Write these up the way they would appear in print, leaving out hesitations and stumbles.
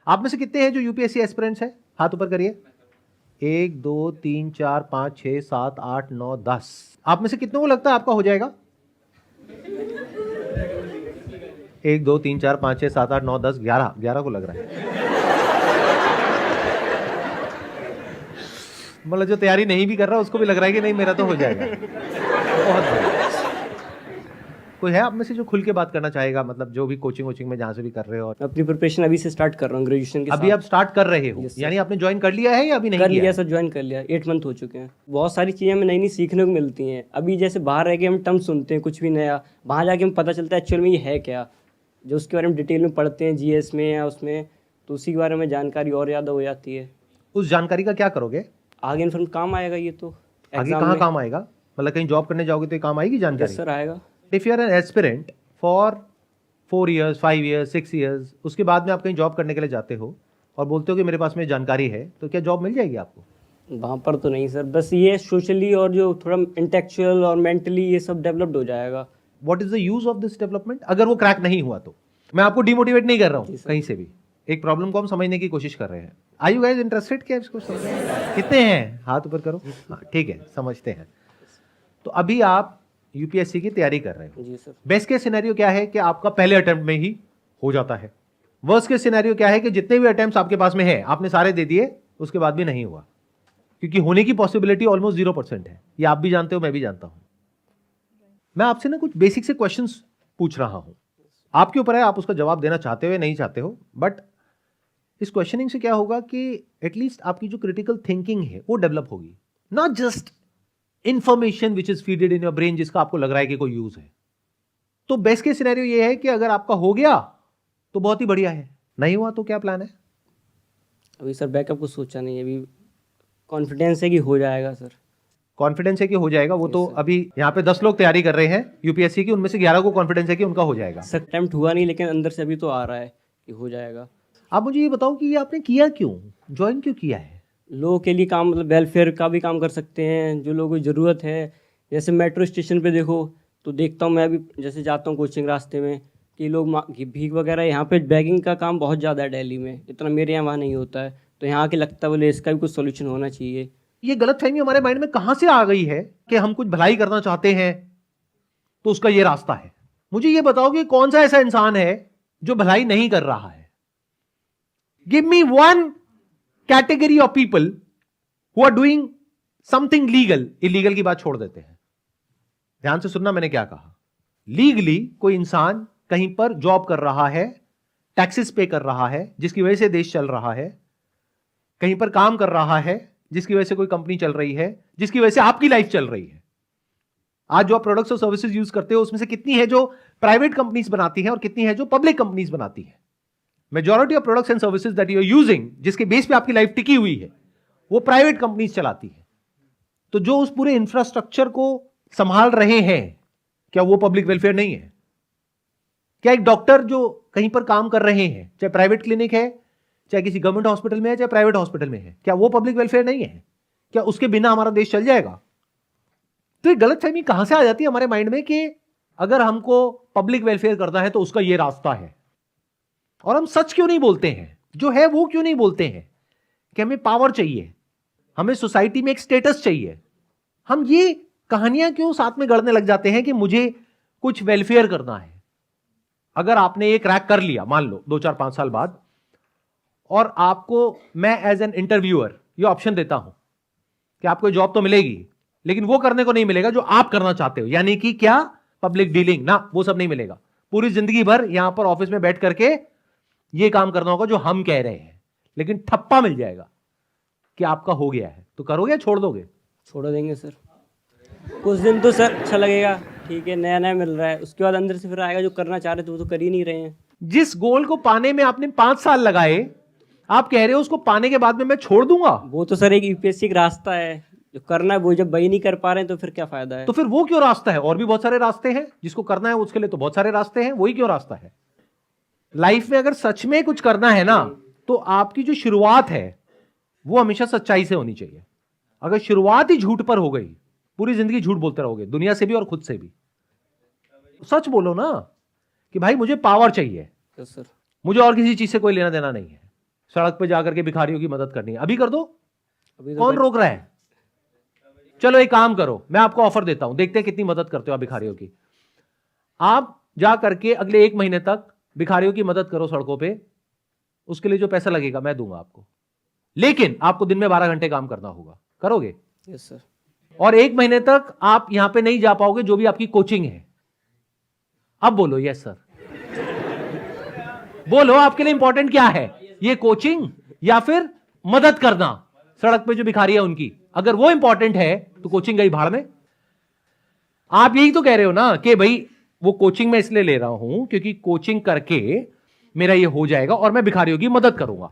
आप में से कितने हैं जो यूपीएससी एस्पिरेंट्स हैं? हाथ ऊपर करिए। 1 2 3 4 5 6 7 8 9 10। आप में से कितनों को लगता है आपका हो जाएगा? 1 2 3 4 5 6 7 8 9 10 11 11 को लग रहा है। मतलब जो तैयारी नहीं भी कर रहा उसको भी लग रहा है कि नहीं मेरा तो हो जाएगा। बहुत बढ़िया। कोई है आप में से जो खुल के बात करना चाहेगा, मतलब जो भी कोचिंग वोचिंग में जहां से भी कर रहे हो? अपनी प्रिपरेशन अभी से स्टार्ट कर रहा हूँ ग्रेजुएशन के अभी साथ। आप स्टार्ट कर रहे हो? Yes, sir. यानी आपने ज्वाइन कर लिया है या अभी नहीं कर किया लिया है? सर, ज्वाइन कर लिया, 8 मंथ हो चुके हैं। बहुत सारी चीज़ें हमें नई नई सीखने को मिलती हैं। अभी जैसे बाहर रह के हम टर्म सुनते हैं कुछ भी नया, वहाँ जाके हमें पता चलता है एक्चुअल में ये है क्या, जो उसके बारे में डिटेल में पढ़ते हैं जीएस में या उसमें, तो उसी के बारे में जानकारी और ज़्यादा हो जाती है। उस जानकारी का क्या करोगे आगे इन्फॉर्म काम आएगा ये तो आगे? एग्जाम कहाँ में। काम आएगा? मतलब कहीं जॉब करने जाओगे तो ये काम आएगी जानकारी? यस सर, आएगा। If you are an aspirant for 4 years 5 years 6 years, उसके बाद में आप कहीं जॉब करने के लिए जाते हो और बोलते हो कि मेरे पास में जानकारी है, तो क्या जॉब मिल जाएगी आपको? वहाँ पर तो नहीं सर, बस ये सोशली और जो थोड़ा इंटेलेक्चुअल और मेंटली ये सब डेवलप्ड हो जाएगा। What is the use of this development? अगर वो क्रैक नहीं हुआ तो मैं आपको डिमोटिवेट नहीं कर रहा हूँ कहीं से भी, एक प्रॉब्लम को हम समझने की कोशिश कर रहे हैं। Are you guys interested? क्या इसको समझ कितने हैं? हाथ ऊपर करो। हाँ ठीक है, समझते हैं। तो अभी आप यूपीएससी की तैयारी कर रहे हो। जी सर। बेस्ट केस सिनेरियो क्या है कि आपका पहले अटेम्प्ट में ही हो जाता है। वर्स्ट केस सिनेरियो क्या है कि जितने भी अटेम्प्ट्स आपके पास में है आपने सारे दे दिए, उसके बाद भी नहीं हुआ, क्योंकि होने की पॉसिबिलिटी ऑलमोस्ट 0% है। ये आप भी जानते हो, मैं भी जानता हूं। मैं आपसे ना कुछ बेसिक से क्वेश्चंस पूछ रहा हूं, आपके ऊपर है आप उसका जवाब देना चाहते हो या नहीं चाहते हो। बट इस क्वेश्चनिंग से क्या होगा कि एटलीस्ट आपकी जो क्रिटिकल थिंकिंग है वो डेवलप होगी, not just information which is feeded in your brain जिसका आपको लग रहा है कि कोई यूज है। तो बेस्ट केस सिनेरियो ये है कि अगर आपका हो गया तो बहुत ही बढ़िया है, नहीं हुआ तो क्या प्लान है? अभी सर बैकअप कुछ सोचा नहीं है, अभी कॉन्फिडेंस है कि हो जाएगा सर। कॉन्फिडेंस है कि हो जाएगा? वो Yes, तो sir. अभी यहाँ पे 10 लोग तैयारी कर रहे हैं यूपीएससी की, उनमें से 11 को कॉन्फिडेंस है कि उनका हो जाएगा। सर अटेम्प्ट हुआ नहीं, लेकिन अंदर से अभी तो आ रहा है कि हो जाएगा। आप मुझे ये बताओ कि ये आपने किया क्यों, ज्वाइन क्यों किया है? लोगों के लिए काम, मतलब वेलफेयर का भी काम कर सकते हैं, जो लोगों को ज़रूरत है। जैसे मेट्रो स्टेशन पे देखो तो देखता हूँ मैं भी, जैसे जाता हूँ कोचिंग रास्ते में, कि लोग भीख वगैरह, यहाँ पे बैगिंग का काम बहुत ज़्यादा है दिल्ली में, इतना मेरे यहाँ वहाँ नहीं होता है, तो यहाँ के लगता है बोले इसका भी कुछ सोल्यूशन होना चाहिए। ये गलतफहमी हमारे माइंड में कहां से आ गई है कि हम कुछ भलाई करना चाहते हैं तो उसका ये रास्ता है? मुझे ये बताओ कि कौन सा ऐसा इंसान है जो भलाई नहीं कर रहा है? Give me one category of people who are doing something legal. Illegal की बात छोड़ देते हैं, ध्यान से सुनना मैंने क्या कहा। लीगली कोई इंसान कहीं पर जॉब कर रहा है, टैक्सेस पे कर रहा है, जिसकी वजह से देश चल रहा है, कहीं पर काम कर रहा है जिसकी वजह से कोई कंपनी चल रही है, जिसकी वजह से आपकी लाइफ चल रही है। आज जो आप प्रोडक्ट्स और सर्विसेज यूज करते हो उसमें से कितनी है जो प्राइवेट कंपनीज बनाती है और कितनी है जो पब्लिक कंपनीज बनाती है? Majority of products and services that you are using, जिसके बेस पे आपकी लाइफ टिकी हुई है, वो प्राइवेट कंपनीज चलाती है। तो जो उस पूरे इंफ्रास्ट्रक्चर को संभाल रहे हैं, क्या वो पब्लिक वेलफेयर नहीं है? क्या एक डॉक्टर जो कहीं पर काम कर रहे हैं, चाहे प्राइवेट क्लिनिक है, चाहे किसी गवर्नमेंट हॉस्पिटल में है, चाहे प्राइवेट हॉस्पिटल में है, क्या वो पब्लिक वेलफेयर नहीं है? क्या उसके बिना हमारा देश चल जाएगा? तो ये गलतफहमी कहां से आ जाती है हमारे माइंड में कि अगर हमको पब्लिक वेलफेयर करना है तो उसका ये रास्ता है। और हम सच क्यों नहीं बोलते हैं, जो है वो क्यों नहीं बोलते हैं कि हमें पावर चाहिए, हमें सोसाइटी में एक स्टेटस चाहिए? हम ये कहानियां क्यों साथ में गढ़ने लग जाते हैं कि मुझे कुछ वेलफेयर करना है? अगर आपने ये क्रैक कर लिया, मान लो 2 4 5 साल बाद, और आपको मैं एज एन इंटरव्यूअर ये ऑप्शन देता हूं कि आपको जॉब तो मिलेगी, लेकिन वो करने को नहीं मिलेगा जो आप करना चाहते हो, यानी कि क्या? पब्लिक डीलिंग ना, वो सब नहीं मिलेगा। पूरी जिंदगी भर यहां पर ऑफिस में बैठ करके ये काम करना होगा जो हम कह रहे हैं, लेकिन ठप्पा मिल जाएगा कि आपका हो गया है। तो करोगे या छोड़ दोगे? छोड़ देंगे सर, कुछ दिन तो सर अच्छा लगेगा, ठीक है नया नया मिल रहा है, उसके बाद अंदर से फिर आएगा जो करना चाह रहे थे वो तो कर ही नहीं रहे हैं। जिस गोल को पाने में आपने 5 साल लगाए, आप कह रहे हो उसको पाने के बाद में मैं छोड़ दूंगा? वो तो सर एक यूपीएससी का रास्ता है, जो करना है वो जब वही नहीं कर पा रहे हैं तो फिर क्या फायदा है? तो फिर वो क्यों रास्ता है? और भी बहुत सारे रास्ते हैं, जिसको करना है उसके लिए तो बहुत सारे रास्ते हैं, वही क्यों रास्ता है? लाइफ में अगर सच में कुछ करना है ना, तो आपकी जो शुरुआत है वो हमेशा सच्चाई से होनी चाहिए। अगर शुरुआत ही झूठ पर हो गई, पूरी जिंदगी झूठ बोलते रहोगे, दुनिया से भी और खुद से भी। सच बोलो ना कि भाई मुझे पावर चाहिए, तो सर मुझे और किसी चीज से कोई लेना देना नहीं है। सड़क पे जाकर के भिखारियों की मदद करनी है, अभी कर दो, अभी तो कौन रोक रहा है? चलो एक काम करो, मैं आपको ऑफर देता हूं, देखते हैं कितनी मदद करते हो आप भिखारियों की। आप जा करके अगले 1 महीने तक भिखारियों की मदद करो सड़कों पे, उसके लिए जो पैसा लगेगा मैं दूंगा आपको, लेकिन आपको दिन में 12 घंटे काम करना होगा। करोगे? Yes sir. और 1 महीने तक आप यहां पे नहीं जा पाओगे, जो भी आपकी कोचिंग है। अब बोलो यस सर। बोलो आपके लिए इंपॉर्टेंट क्या है, ये कोचिंग या फिर मदद करना सड़क पे जो भिखारी है उनकी? अगर वो इंपॉर्टेंट है तो कोचिंग गई भाड़ में। आप यही तो कह रहे हो ना कि भाई वो कोचिंग मैं इसलिए ले रहा हूं क्योंकि कोचिंग करके मेरा ये हो जाएगा और मैं भिखारियों की मदद करूंगा।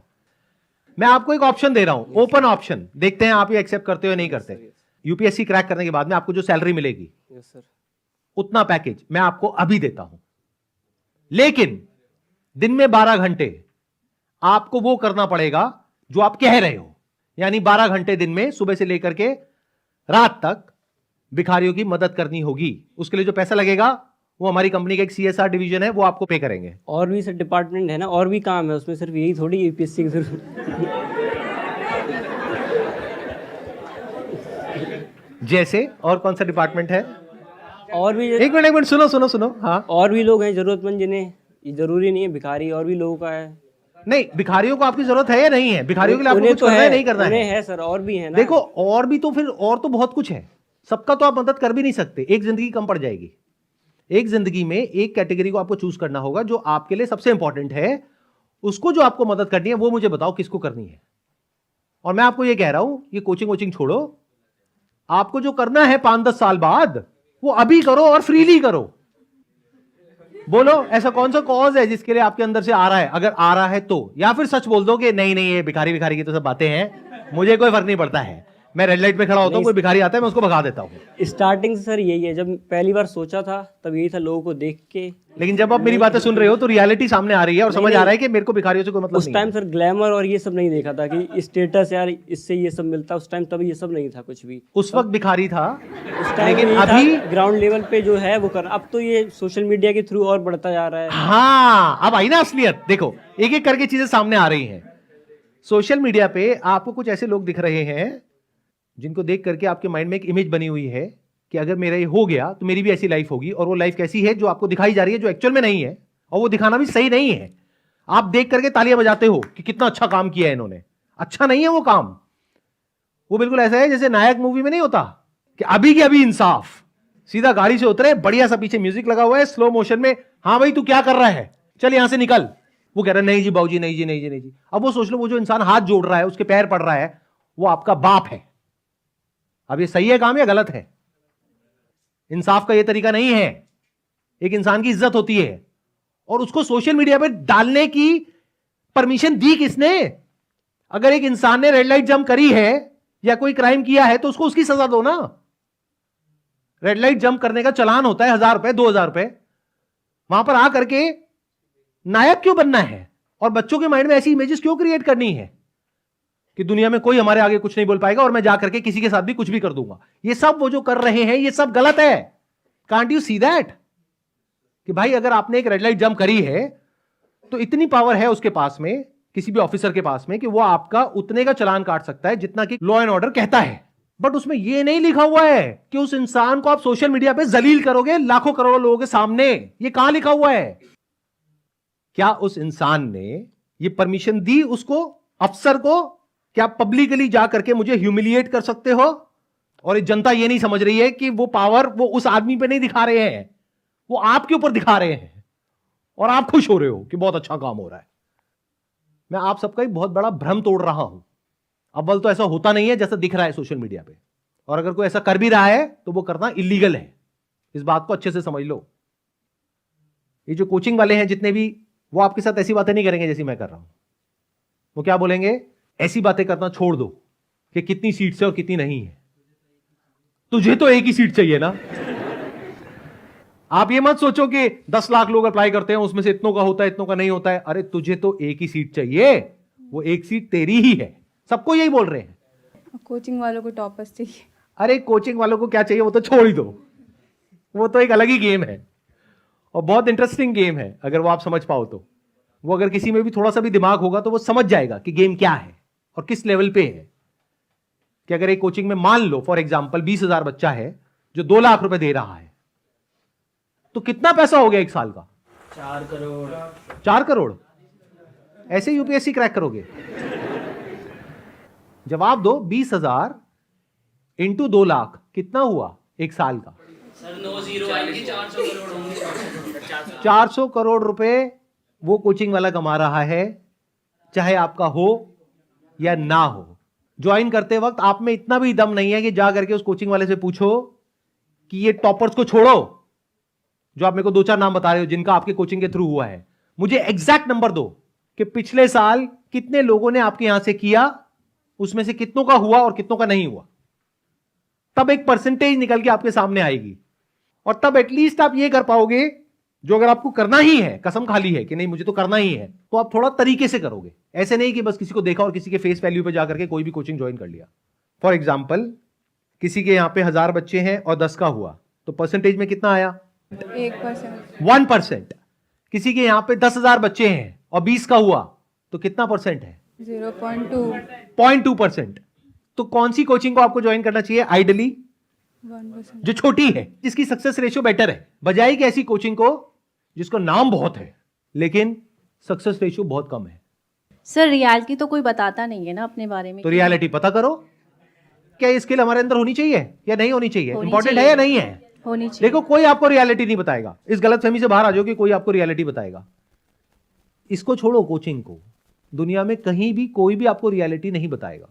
मैं आपको एक ऑप्शन दे रहा हूं, ओपन ऑप्शन, देखते हैं आप ये एक्सेप्ट करते हो या नहीं करते। यूपीएससी क्रैक करने के बाद में आपको जो सैलरी मिलेगी यस सर। उतना पैकेज मैं आपको अभी देता हूं, लेकिन दिन में 12 घंटे आपको वो करना पड़ेगा जो आप कह रहे हो, यानी 12 घंटे दिन में सुबह से लेकर के रात तक भिखारियों की मदद करनी होगी। उसके लिए जो पैसा लगेगा वो हमारी कंपनी का एक CSR डिवीजन है, वो आपको पे करेंगे। और भी सर डिपार्टमेंट है ना, और भी काम है उसमें, सिर्फ यही थोड़ी यूपीएससी की जरूरत। जैसे और कौन सा डिपार्टमेंट है? और भी एक मिनट सुनो सुनो सुनो। हाँ, और भी लोग हैं जरूरतमंद जिन्हें, ये जरूरी नहीं है भिखारी, और भी लोगों का है। नहीं, भिखारियों को आपकी जरूरत है या नहीं है? भिखारियों के लिए आपको उन्हें कुछ तो करना है नहीं करना उन्हें है? है सर, और भी है ना। देखो और भी तो फिर और तो बहुत कुछ है, सबका तो आप मदद कर भी नहीं सकते, एक जिंदगी कम पड़ जाएगी। एक जिंदगी में एक कैटेगरी को आपको चूज करना होगा जो आपके लिए सबसे इंपॉर्टेंट है, उसको जो आपको मदद करनी है वो मुझे बताओ किसको करनी है। और मैं आपको ये कह रहा हूं, ये कोचिंग वोचिंग छोड़ो, आपको जो करना है 5-10 साल बाद वो अभी करो और फ्रीली करो। बोलो ऐसा कौन सा कॉज है जिसके लिए आपके अंदर से आ रहा है? अगर आ रहा है तो, या फिर सच बोल दो कि नहीं नहीं ये भिखारी भिखारी की तो सब बातें हैं, मुझे कोई फर्क नहीं पड़ता है, मैं रेड लाइट पे खड़ा होता हूं, कोई भिखारी आता है मैं उसको भगा देता हूं। स्टार्टिंग से सर यही है, जब पहली बार सोचा था तब यही था, लोगों को देख के। लेकिन जब आप मेरी बातें सुन रहे हो तो रियलिटी सामने आ रही है और समझ आ रहा है कि मेरे को भिखारियों से कोई मतलब उस नहीं टाइम है। सर ग्लैमर और ये सब नहीं देखा था कि स्टेटस यार इससे ये सब मिलता, उस टाइम तब ये सब नहीं था कुछ भी। उस वक्त भिखारी था, उस टाइम लेकिन यही अभी था ग्राउंड लेवल पे जो है वो कर। अब तो ये सोशल मीडिया के थ्रू और बढ़ता जा रहा है। हाँ, अब आई ना असलियत। देखो एक एक करके चीजें सामने आ रही हैं। सोशल मीडिया पे आपको कुछ ऐसे लोग दिख रहे हैं जिनको देख करके आपके माइंड में एक इमेज बनी हुई है कि अगर मेरा ये हो गया तो मेरी भी ऐसी लाइफ होगी, और वो लाइफ कैसी है जो आपको दिखाई जा रही है, जो एक्चुअल में नहीं है, और वो दिखाना भी सही नहीं है। आप देख करके तालियां बजाते हो कि कितना अच्छा काम किया है इन्होंने, अच्छा नहीं है वो काम। वो बिल्कुल ऐसा है जैसे नायक मूवी में नहीं होता कि अभी के अभी इंसाफ, सीधा गाड़ी से उतरे, बढ़िया सा पीछे म्यूजिक लगा हुआ है स्लो मोशन में, हाँ भाई तू क्या कर रहा है, चल यहां से निकल। वो कह रहा है नहीं जी बाबूजी, नहीं जी नहीं जी नहीं जी। अब वो सोच लो, वो जो इंसान हाथ जोड़ रहा है, उसके पैर पड़ रहा है, वो आपका बाप है। अब ये सही है काम या गलत है? इंसाफ का ये तरीका नहीं है। एक इंसान की इज्जत होती है, और उसको सोशल मीडिया पे डालने की परमिशन दी किसने? अगर एक इंसान ने रेड लाइट जंप करी है या कोई क्राइम किया है तो उसको उसकी सजा दो ना। रेड लाइट जंप करने का चालान होता है 1000 रुपए 2000 रुपए, वहां पर आकर के नायक क्यों बनना है? और बच्चों के माइंड में ऐसी इमेजेस क्यों क्रिएट करनी है कि दुनिया में कोई हमारे आगे कुछ नहीं बोल पाएगा और मैं जाकर के किसी के साथ भी कुछ भी कर दूंगा? ये सब वो जो कर रहे हैं ये सब गलत है। कांट यू सी दैट कि भाई अगर आपने एक रेड लाइट जंप करी है तो इतनी पावर है उसके पास में, किसी भी ऑफिसर के पास में, कि वो आपका उतने का चालान काट सकता है जितना कि लॉ एंड ऑर्डर कहता है। बट उसमें यह नहीं लिखा हुआ है कि उस इंसान को आप सोशल मीडिया पे जलील करोगे लाखों करोड़ों लोगों के सामने। ये कहां लिखा हुआ है? क्या उस इंसान ने ये परमिशन दी उसको, अफसर को, क्या पब्लिकली जाकर के मुझे ह्यूमिलिएट कर सकते हो? और ये जनता ये नहीं समझ रही है कि वो पावर वो उस आदमी पे नहीं दिखा रहे हैं, वो आपके ऊपर दिखा रहे हैं, और आप खुश हो रहे हो कि बहुत अच्छा काम हो रहा है। मैं आप सबका एक बहुत बड़ा भ्रम तोड़ रहा हूं। अव्वल तो ऐसा होता नहीं है जैसा दिख रहा है सोशल मीडिया पे, और अगर कोई ऐसा कर भी रहा है तो वो करना इलीगल है। इस बात को अच्छे से समझ लो। ये जो कोचिंग वाले हैं जितने भी, वो आपके साथ ऐसी बातें नहीं करेंगे जैसी मैं कर रहा हूं। वो क्या बोलेंगे? ऐसी बातें करना छोड़ दो कि कितनी सीट्स है और कितनी नहीं है। तुझे तो एक ही सीट चाहिए ना। आप ये मत सोचो कि 10 लाख लोग अप्लाई करते हैं, उसमें से इतनों का होता है इतनों का नहीं होता है। अरे तुझे तो एक ही सीट चाहिए, वो एक सीट तेरी ही है। सबको यही बोल रहे हैं। कोचिंग वालों को टॉपर्स चाहिए। अरे कोचिंग वालों को क्या चाहिए वो तो छोड़ ही दो, वो तो एक अलग ही गेम है और बहुत इंटरेस्टिंग गेम है अगर वो आप समझ पाओ तो। वो अगर किसी में भी थोड़ा सा भी दिमाग होगा तो वो समझ जाएगा कि गेम क्या है और किस लेवल पे है। कि अगर एक कोचिंग में मान लो फॉर एग्जाम्पल 20,000 बच्चा है जो 2 लाख रुपए दे रहा है, तो कितना पैसा हो गया एक साल का? 4 करोड़। 4 करोड़। ऐसे यूपीएससी क्रैक करोगे? जवाब दो। 20,000 इंटू 2 लाख कितना हुआ एक साल का? सर 9 0 आएंगे, 400 करोड़ होंगे। 400 करोड़ रुपए वो कोचिंग वाला कमा रहा है, चाहे आपका हो या ना हो। ज्वाइन करते वक्त आप में इतना भी दम नहीं है कि जा करके उस कोचिंग वाले से पूछो कि ये टॉपर्स को छोड़ो जो आप मेरे को 2-4 नाम बता रहे हो जिनका आपके कोचिंग के थ्रू हुआ है, मुझे एग्जैक्ट नंबर दो कि पिछले साल कितने लोगों ने आपके यहां से किया, उसमें से कितनों का हुआ और कितनों का नहीं हुआ। तब एक परसेंटेज निकल के आपके सामने आएगी और तब एटलीस्ट आप ये कर पाओगे जो अगर आपको करना ही है, कसम खाली है कि नहीं मुझे तो करना ही है, तो आप थोड़ा तरीके से करोगे। ऐसे नहीं कि बस किसी को देखा और किसी के फेस वैल्यू पे जाकर के कोई भी कोचिंग ज्वाइन कर लिया। फॉर एग्जाम्पल किसी के यहां पे 1000 बच्चे हैं और 10 का हुआ तो परसेंटेज में कितना आया? 1%। 1%। किसी के यहां पे 10,000 बच्चे हैं और 20 का हुआ तो कितना परसेंट है? 0.2%। तो कौन सी कोचिंग को आपको ज्वाइन करना चाहिए आइडियली? 1%। जो छोटी है, जिसकी सक्सेस रेशियो बेटर है, बजाय कि ऐसी कोचिंग को जिसको नाम बहुत है लेकिन सक्सेस रेशियो बहुत कम है। सर रियलिटी तो कोई बताता नहीं है ना अपने बारे में। तो रियलिटी पता करो। क्या ये स्किल हमारे अंदर होनी चाहिए या नहीं होनी चाहिए? होनी इंपॉर्टेंट है चाहिए। या नहीं है? होनी चाहिए। देखो कोई आपको रियलिटी नहीं बताएगा। इस गलतफहमी से बाहर आ जाओ कि कोई आपको रियलिटी बताएगा। इसको छोड़ो, कोचिंग को। दुनिया में कहीं भी कोई भी आपको रियलिटी नहीं बताएगा।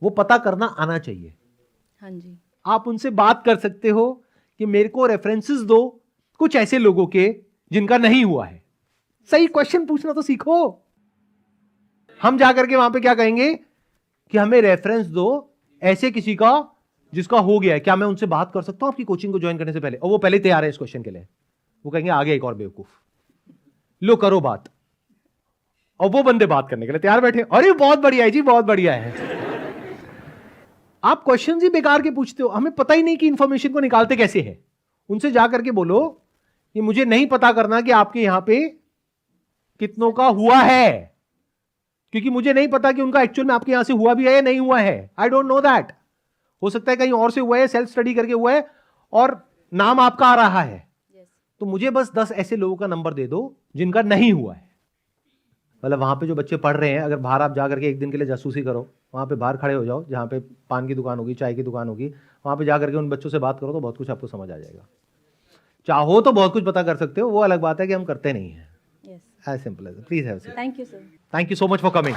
वो पता करना आना चाहिए। हाँ जी। आप उनसे बात कर सकते हो कि मेरे को रेफरेंसेस दो कुछ ऐसे लोगों के जिनका नहीं हुआ है। सही क्वेश्चन पूछना तो सीखो। हम जाकर के वहां पे क्या कहेंगे कि हमें रेफरेंस दो ऐसे किसी का जिसका हो गया है, क्या मैं उनसे बात कर सकता हूं आपकी कोचिंग को ज्वाइन करने से पहले? और वो पहले ही तैयार है इस क्वेश्चन के लिए। वो कहेंगे आगे एक और बेवकूफ, लो करो बात। और वो बंदे बात करने के लिए तैयार बैठे। अरे बहुत बढ़िया है जी, बहुत बढ़िया है। आप क्वेश्चन ही बेकार के पूछते हो। हमें पता ही नहीं कि इंफॉर्मेशन को निकालते कैसे है। उनसे जाकर के बोलो कि मुझे नहीं पता करना कि आपके यहां पे कितनों का हुआ है, क्योंकि मुझे नहीं पता कि उनका एक्चुअल में आपके यहां से हुआ भी है या नहीं हुआ है। I don't know that. हो सकता है कहीं और से हुआ है, सेल्फ स्टडी करके हुआ है और नाम आपका आ रहा है। तो मुझे बस 10 ऐसे लोगों का नंबर दे दो जिनका नहीं हुआ है। मतलब वहां पे जो बच्चे पढ़ रहे हैं, अगर बाहर आप जाकर के एक दिन के लिए जासूसी करो, वहां पे बाहर खड़े हो जाओ जहां पे पान की दुकान होगी, चाय की दुकान होगी, वहां पे जाकर के उन बच्चों से बात करो तो बहुत कुछ आपको समझ आ जाएगा। चाहो तो बहुत कुछ पता कर सकते हो, वो अलग बात है कि हम करते नहीं है। Yes. As simple as. Please have a seat. Thank you sir. Thank you so much for coming.